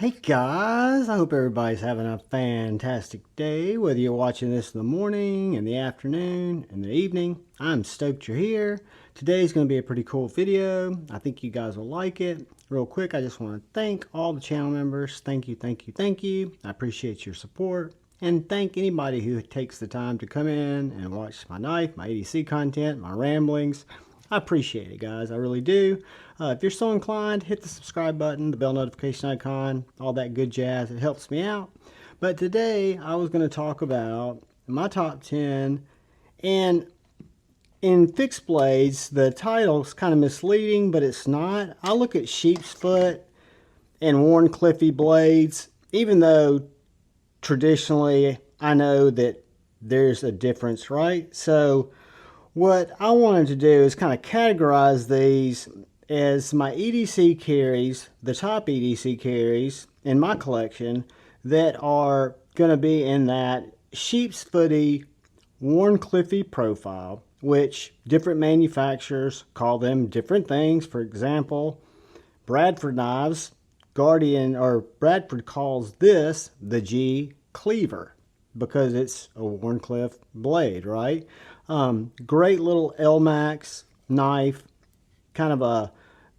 Hey guys, I hope everybody's having a fantastic day, whether you're watching this in the morning, in the afternoon, in the evening. I'm stoked you're here. Today's going to be a pretty cool video. I think you guys will like it. Real quick, I just want to thank all the channel members. Thank you, thank you, thank you. I appreciate your support. And thank anybody who takes the time to come in and watch my knife, my EDC content, my ramblings. I appreciate it, guys. I really do. If you're so inclined, hit the subscribe button, the bell notification icon, all that good jazz. It helps me out. But today, I was going to talk about my top 10. And in fixed blades, the title's kind of misleading, but it's not. I look at Sheepsfoot and Wharncliffe blades, even though traditionally I know that there's a difference, right? So what I wanted to do is kind of categorize these as my EDC carries, the top EDC carries in my collection that are going to be in that Sheepsfooty Wharncliffe profile, which different manufacturers call them different things. For example, Bradford knives, Bradford calls this the G-Cleaver because it's a Wharncliffe blade, right? Great little LMAX knife, kind of a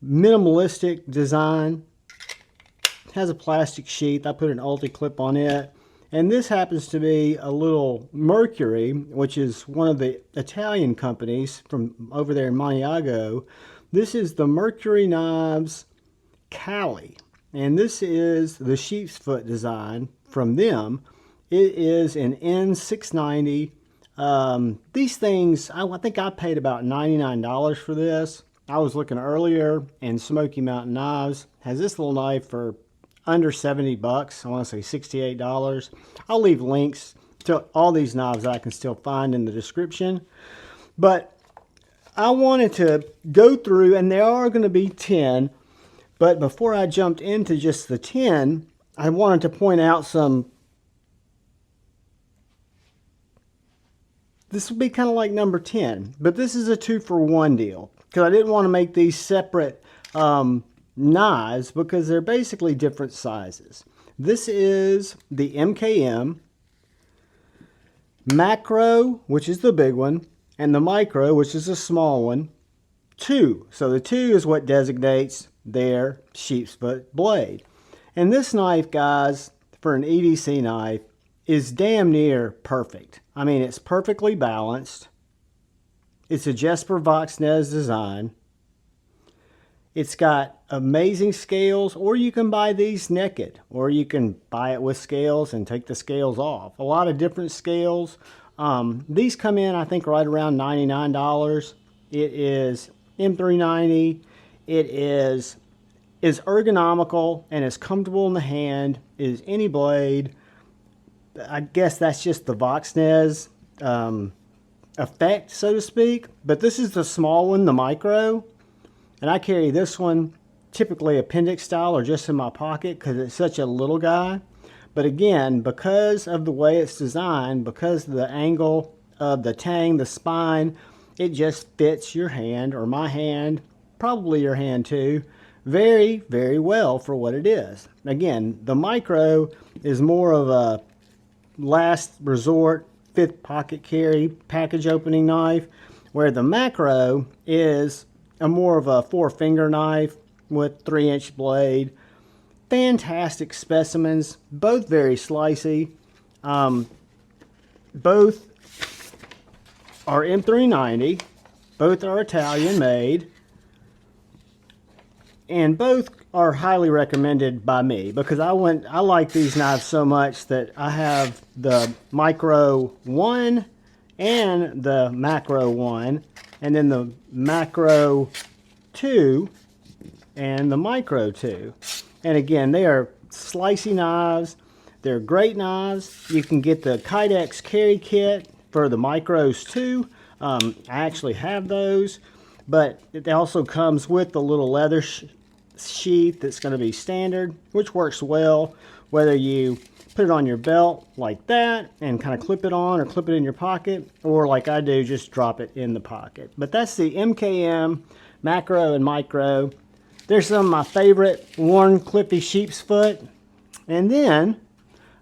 minimalistic design. Has a plastic sheath. I put an ulti clip on it. And this happens to be a little Mercury, which is one of the Italian companies from over there in Maniago. This is the Mercury Knives Cali. And this is the Sheepsfoot design from them. It is an N690. These things, I think I paid about $99 for this. I was looking earlier, and Smoky Mountain Knives has this little knife for under 70 bucks. I want to say $68. I'll leave links to all these knives that I can still find in the description. But I wanted to go through, and there are going to be 10. But before I jumped into just the 10, I wanted to point out some. This will be kind of like number 10, but this is a 2-for-1 deal because I didn't want to make these separate knives because they're basically different sizes. This is the MKM Macro, which is the big one, and the Micro, which is a small one, 2. So the 2 is what designates their Sheepsfoot blade. And this knife, guys, for an EDC knife, is damn near perfect. I mean, it's perfectly balanced. It's a Jesper Voxnez design. It's got amazing scales, or you can buy these naked, or you can buy it with scales and take the scales off. A lot of different scales. These come in, I think, right around $99. It is M390. It is as ergonomical and as comfortable in the hand as any blade. I guess that's just the Voxnez effect, so to speak. But this is the small one, the Micro. And I carry this one typically appendix style or just in my pocket because it's such a little guy. But again, because of the way it's designed, because of the angle of the tang, the spine, it just fits your hand or my hand, probably your hand too, very, very well for what it is. Again, the Micro is more of a last resort, 5th pocket carry, package opening knife, where the Makro is a more of a 4-finger knife with 3-inch blade. Fantastic specimens, both very slicey. Both are M390, both are Italian made, and both are highly recommended by me because I like these knives so much that I have the Micro 1 and the Macro 1, and then the Macro 2 and the Micro 2. And again, they are slicey knives. They're great knives. You can get the Kydex carry kit for the Micros too. I actually have those, but it also comes with the little leather sheath that's going to be standard, which works well whether you put it on your belt like that and kind of clip it on or clip it in your pocket, or like I do, just drop it in the pocket. But that's the MKM Macro and Micro. There's some of my favorite Wharncliffe Sheepsfoot. And then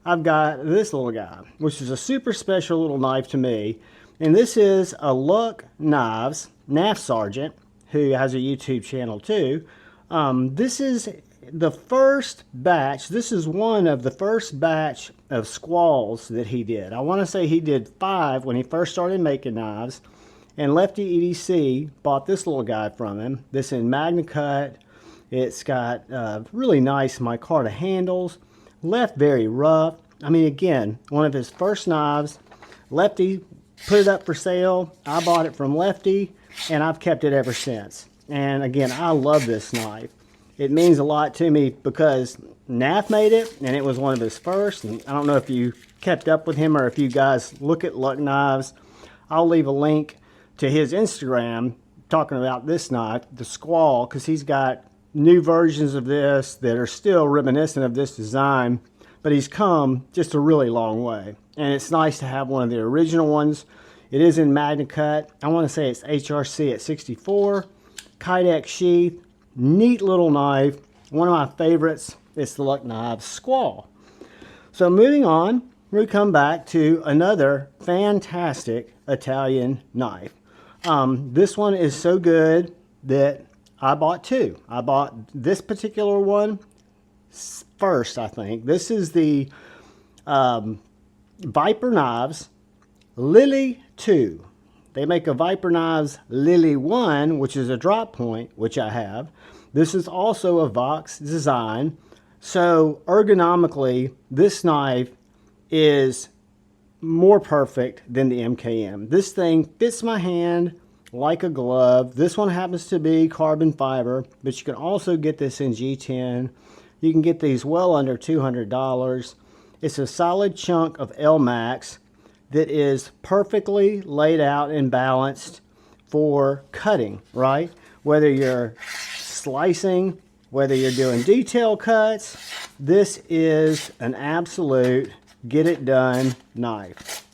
I've got this little guy, which is a super special little knife to me. And this is a LUC Knives NAF Sergeant, who has a YouTube channel too. This is the first batch. This is one of the first batch of Squalls that he did. I want to say he did 5 when he first started making knives. And Lefty EDC bought this little guy from him. This in Magna Cut. It's got really nice micarta handles. Left very rough. I mean, again, one of his first knives. Lefty put it up for sale. I bought it from Lefty, and I've kept it ever since. And again, I love this knife. It means a lot to me because NAF made it, and it was one of his first. And I don't know if you kept up with him or if you guys look at LUC Knives. I'll leave a link to his Instagram talking about this knife, the Squall, because he's got new versions of this that are still reminiscent of this design, but he's come just a really long way. And it's nice to have one of the original ones. It is in Magna Cut. I want to say it's HRC at 64. Kydex sheath. Neat little knife. One of my favorites. It's the LUC Knives Squall. So moving on, we come back to another fantastic Italian knife. This one is so good that I bought 2. I bought this particular one first, I think. This is the Viper Knives Lille 2. They make a Viper Knives Lille 1, which is a drop point, which I have. This is also a Vox design. So ergonomically, this knife is more perfect than the MKM. This thing fits my hand like a glove. This one happens to be carbon fiber, but you can also get this in G10. You can get these well under $200. It's a solid chunk of L-Max that is perfectly laid out and balanced for cutting, right? Whether you're slicing, whether you're doing detail cuts, this is an absolute get it done knife.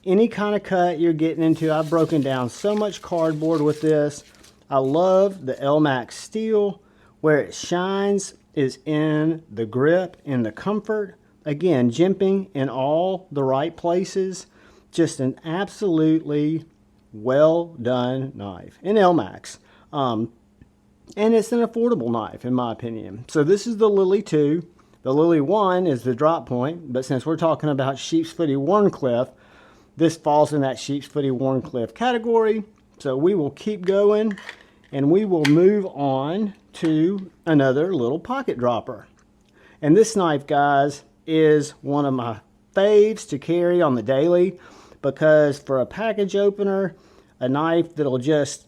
Any kind of cut you're getting into, I've broken down so much cardboard with this. I love the L-Max steel. Where it shines is in the grip, in the comfort. Again, jimping in all the right places. Just an absolutely well done knife in L-Max. And it's an affordable knife in my opinion. So this is the Lille 2. The Lille 1 is the drop point, but since we're talking about Sheepsfoot Wharncliffe, this falls in that Sheepsfoot Wharncliffe category. So we will keep going and we will move on to another little pocket dropper. And this knife, guys, is one of my faves to carry on the daily because for a package opener, a knife that'll just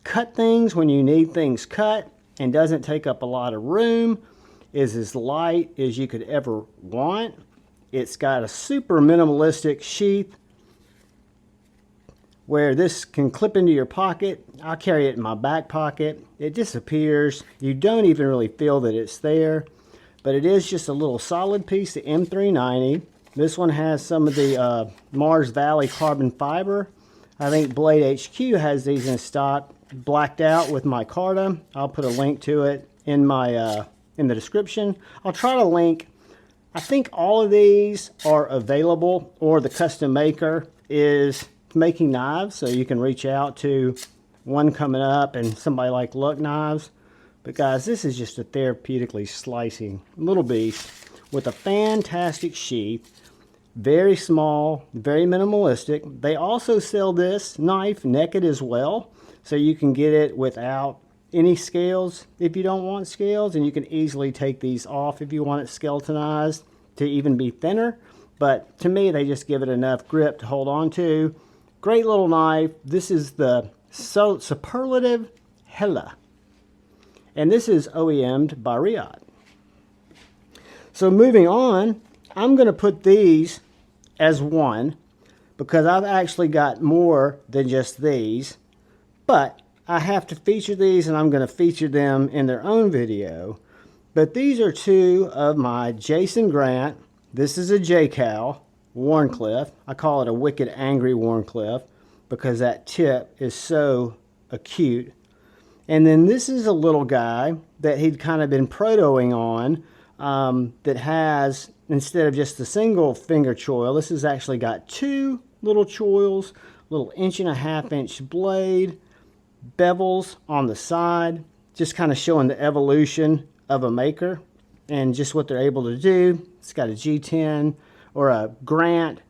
cut things when you need things cut and doesn't take up a lot of room, is as light as you could ever want. It's got a super minimalistic sheath where this can clip into your pocket. I carry it in my back pocket. It disappears. You don't even really feel that it's there, but it is just a little solid piece of M390. This one has some of the Mars Valley carbon fiber. I think Blade HQ has these in stock, blacked out with micarta. I'll put a link to it in my in the description. I'll try to link. I think all of these are available, or the custom maker is making knives, so you can reach out to one coming up and somebody like LUC Knives. But guys, this is just a therapeutically slicing little beast with a fantastic sheath. Very small, very minimalistic. They also sell this knife naked as well, so you can get it without any scales if you don't want scales, and you can easily take these off if you want it skeletonized to even be thinner. But to me, they just give it enough grip to hold on to. Great little knife. This is the Suprlativ Hella, and this is OEM'd by Riot. So moving on, I'm going to put these as one because I've actually got more than just these, but I have to feature these, and I'm going to feature them in their own video. But these are two of my Jason Grant. This is a J-Cal Wharncliffe. I call it a wicked angry Wharncliffe because that tip is so acute. And then this is a little guy that he'd kind of been protoing on that has, instead of just a single finger choil, this has actually got two little choils, little 1.5-inch blade, bevels on the side, just kind of showing the evolution of a maker and just what they're able to do. It's got a G10 or a Grant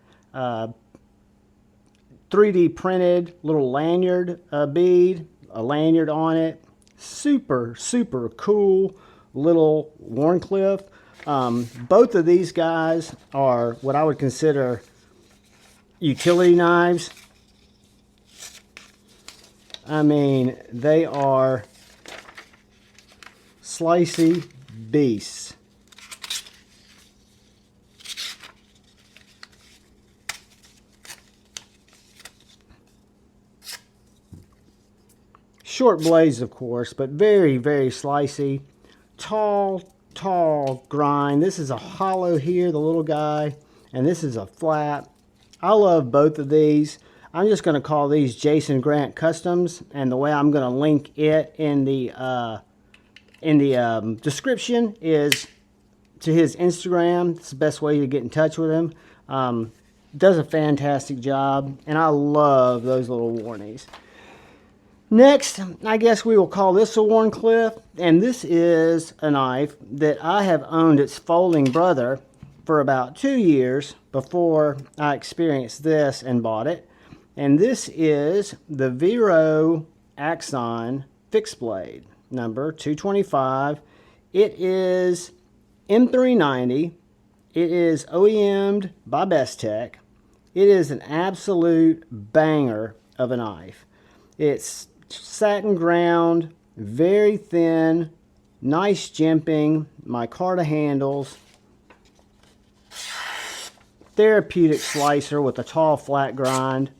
3D printed little lanyard bead, a lanyard on it. Super, super cool little Wharncliffe. Both of these guys are what I would consider utility knives. I mean, they are slicey beasts. Short blades, of course, but very, very slicey. Tall grind. This is a hollow here, the little guy, and this is a flat. I love both of these. I'm just going to call these Jason Grant Customs, and the way I'm going to link it in the description is to his Instagram. It's the best way to get in touch with him. Does a fantastic job, and I love those little Wharnies. Next, I guess we will call this a Wharncliffe, and this is a knife that I have owned its folding brother for about 2 years before I experienced this and bought it. And this is the Vero Axon fixed blade, number 225. It is M390. It is OEM'd by Bestech. It is an absolute banger of a knife. It's satin ground, very thin, nice jimping, micarta handles, therapeutic slicer with a tall flat grind.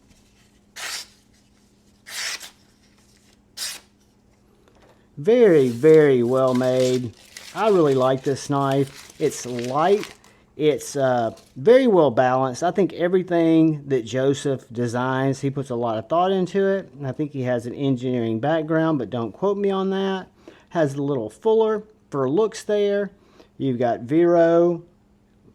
Very, very well made. I really like this knife. It's light. It's very well balanced. I think everything that Joseph designs, he puts a lot of thought into it. And I think he has an engineering background, but don't quote me on that. Has a little fuller for looks there. You've got Vero,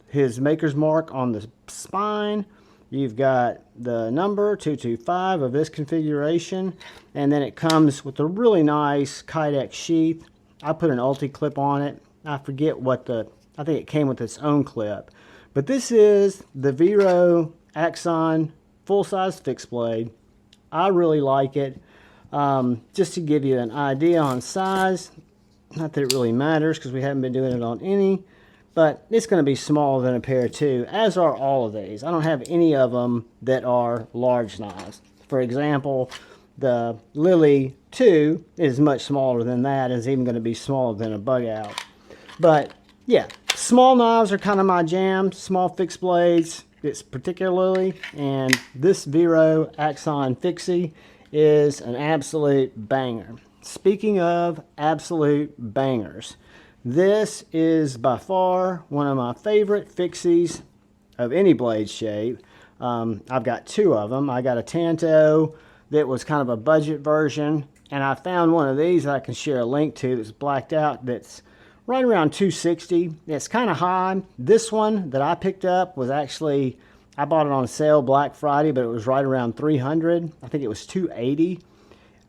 his maker's mark on the spine. You've got the number 225 of this configuration. And then it comes with a really nice Kydex sheath. I put an ulti clip on it. I forget what I think it came with its own clip. But this is the Vero Axon full-size fixed blade. I really like it. Just to give you an idea on size, not that it really matters because we haven't been doing it on any, but it's going to be smaller than a pair too, as are all of these. I don't have any of them that are large knives. For example, the Lille 2 is much smaller than that. It's even going to be smaller than a bug out. But yeah, small knives are kind of my jam. Small fixed blades, it's particularly. And this Vero Axon Fixie is an absolute banger. Speaking of absolute bangers, this is by far one of my favorite fixies of any blade shape. I've got two of them. I got a Tanto that was kind of a budget version, and I found one of these that I can share a link to that's blacked out that's right around 260. It's kind of high. This one that I picked up was actually, I bought it on sale Black Friday, but it was right around 300. I think it was 280.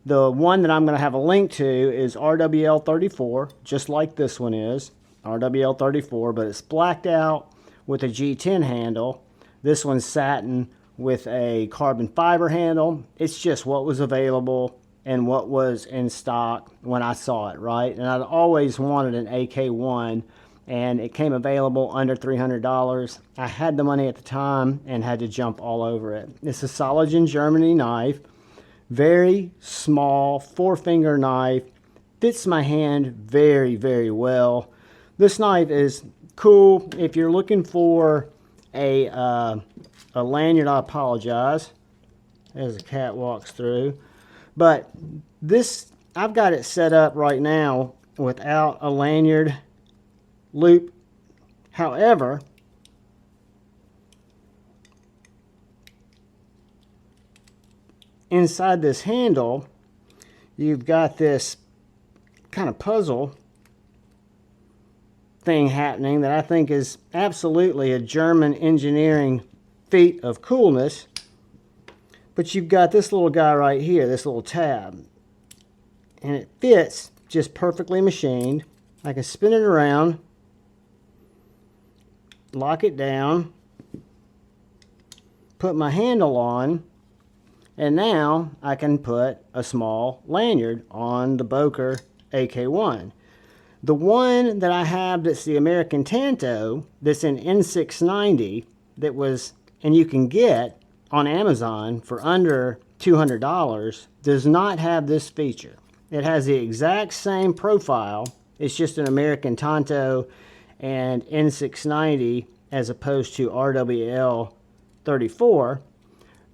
The one that I'm going to have a link to is RWL34, just like this one is, RWL34, but it's blacked out with a G10 handle. This one's satin with a carbon fiber handle. It's just what was available and what was in stock when I saw it, right? And I'd always wanted an AK1, and it came available under $300. I had the money at the time and had to jump all over it. It's a Soligen Germany knife. Very small, 4-finger knife. Fits my hand very, very well. This knife is cool. If you're looking for a lanyard, I apologize as the cat walks through. But this, I've got it set up right now without a lanyard loop. However, inside this handle, you've got this kind of puzzle thing happening that I think is absolutely a German engineering feat of coolness. But you've got this little guy right here, this little tab. And it fits just perfectly machined. I can spin it around, lock it down, put my handle on, and now I can put a small lanyard on the Boker AK1. The one that I have that's the American Tanto, that's in N690, that was, and you can get on Amazon for under $200, does not have this feature. It has the exact same profile. It's just an American Tanto and N690 as opposed to RWL 34.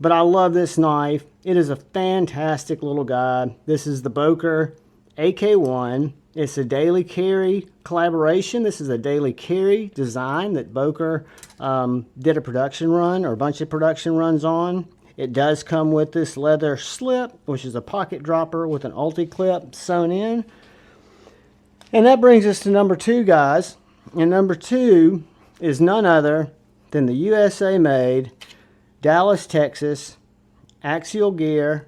But I love this knife. It is a fantastic little guy. This is the Boker AK1. It's a daily carry collaboration. This is a daily carry design that Boker did a production run, or a bunch of production runs on. It does come with this leather slip, which is a pocket dropper with an ulti clip sewn in. And that brings us to number 2, guys. And number 2 is none other than the USA made, Dallas, Texas, Axial gear,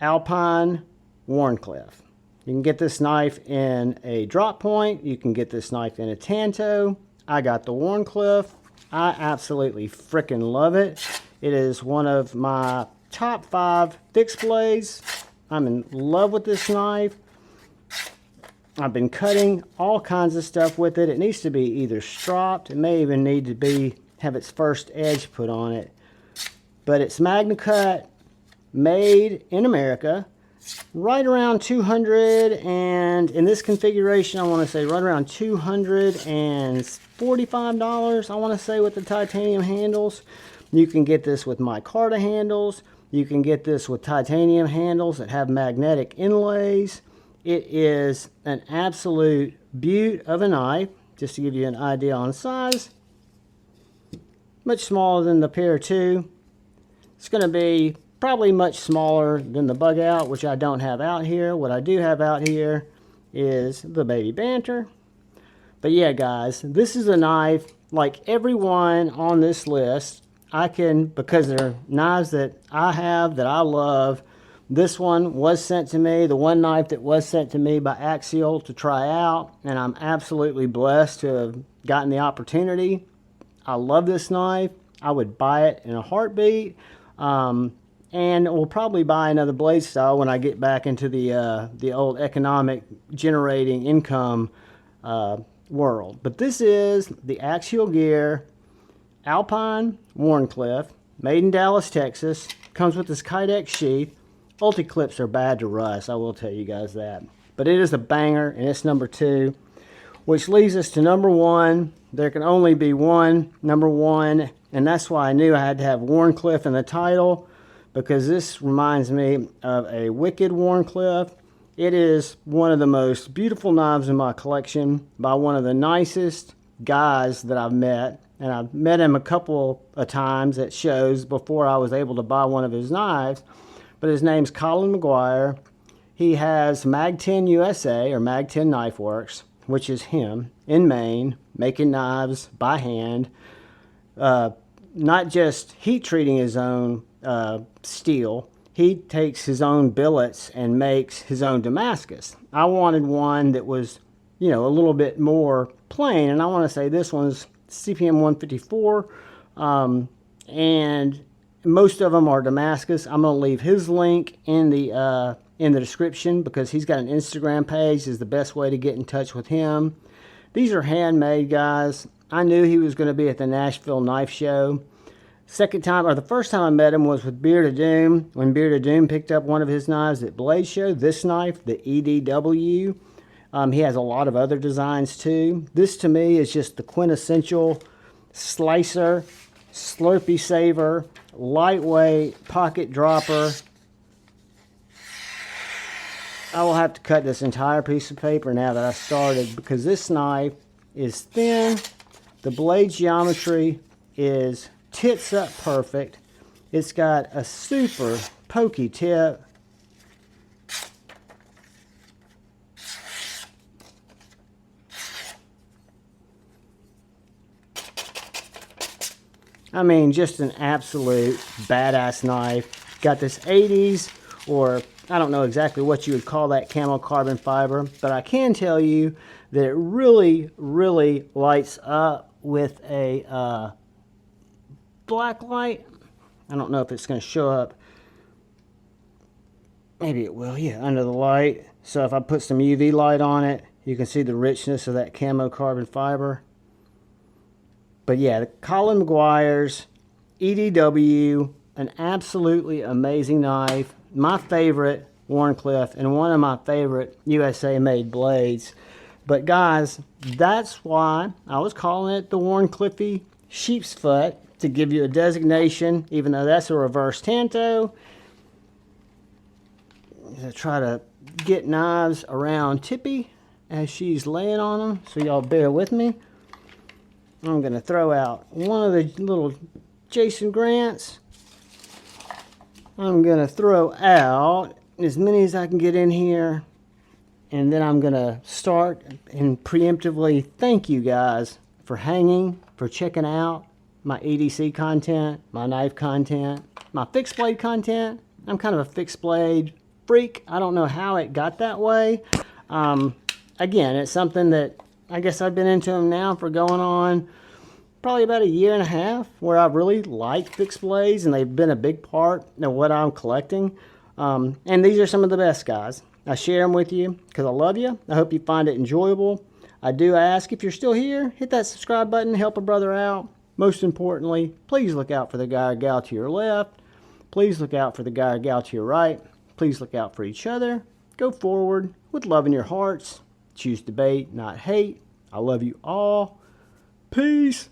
Alpine, Wharncliffe. You can get this knife in a drop point. You can get this knife in a Tanto. I got the Wharncliffe. I absolutely freaking love it. It is one of my top 5 fixed blades. I'm in love with this knife. I've been cutting all kinds of stuff with it. It needs to be either stropped. It may even need to have its first edge put on it. But it's Magna Cut, made in America. Right around 200, and in this configuration I want to say right around $245, I want to say, with the titanium handles. You can get this with micarta handles. You can get this with titanium handles that have magnetic inlays. It is an absolute beaut of a knife. Just to give you an idea on size, much smaller than the Pair 2. It's going to be probably much smaller than the Bug Out, which I don't have out here. What I do have out here is the Baby Banter. But yeah, guys, this is a knife like everyone on this list. I can, because they're knives that I have, that I love. This one was sent to me, the one knife that was sent to me by Axial to try out, and I'm absolutely blessed to have gotten the opportunity. I love this knife. I would buy it in a heartbeat. And we'll probably buy another blade style when I get back into the old economic generating income world. But this is the Axial gear Alpine Wharncliffe, made in Dallas, Texas. Comes with this Kydex sheath. Ulti clips are bad to rust, I will tell you guys that. But it is a banger, and it's number 2. Which leads us to number 1. There can only be one number 1, and that's why I knew I had to have Wharncliffe in the title, because this reminds me of a wicked Wharncliffe. It is one of the most beautiful knives in my collection by one of the nicest guys that I've met. And I've met him a couple of times at shows before I was able to buy one of his knives. But his name's Collin Maguire. He has Mag 10 USA, or Mag 10 Knife Works, which is him in Maine, making knives by hand. Not just heat treating his own steel. He takes his own billets and makes his own Damascus. I wanted one that was, you know, a little bit more plain, and I want to say this one's CPM 154, and most of them are Damascus. I'm going to leave his link in the description, because he's got an Instagram page. Is the best way to get in touch with him. These are handmade, guys. I knew he was going to be at the Nashville Knife Show. Second time, or the first time I met him was with Beard of Doom, when Beard of Doom picked up one of his knives at Blade Show. This knife, the EDW. He has a lot of other designs too. This to me is just the quintessential slicer, slurpee saver, lightweight pocket dropper. I will have to cut this entire piece of paper now that I started, because this knife is thin. The blade geometry is tits up perfect. It's got a super pokey tip. I mean, just an absolute badass knife. Got this 80s, or I don't know exactly what you would call that camo carbon fiber, but I can tell you that it really, really lights up with a black light. I don't know if it's going to show up. Maybe it will, yeah, under the light. So if I put some UV light on it, you can see the richness of that camo carbon fiber. But yeah, the Colin Maguire's EDW, an absolutely amazing knife. My favorite Wharncliffe and one of my favorite USA made blades. But guys, that's why I was calling it the Wharncliffe Sheepsfoot, to give you a designation, even though that's a reverse tanto. I try to get knives around Tippy as she's laying on them, so y'all bear with me. I'm going to throw out one of the little Jason Grants. I'm going to throw out as many as I can get in here. And then I'm going to start and preemptively thank you guys for hanging, for checking out my EDC content, my knife content, my fixed blade content. I'm kind of a fixed blade freak. I don't know how it got that way. Again, it's something that I guess I've been into them now for going on probably about 1.5 years, where I've really liked fixed blades, and they've been a big part of what I'm collecting. And these are some of the best, guys. I share them with you because I love you. I hope you find it enjoyable. I do ask, if you're still here, hit that subscribe button, help a brother out. Most importantly, please look out for the guy or gal to your left. Please look out for the guy or gal to your right. Please look out for each other. Go forward with love in your hearts. Choose debate, not hate. I love you all. Peace.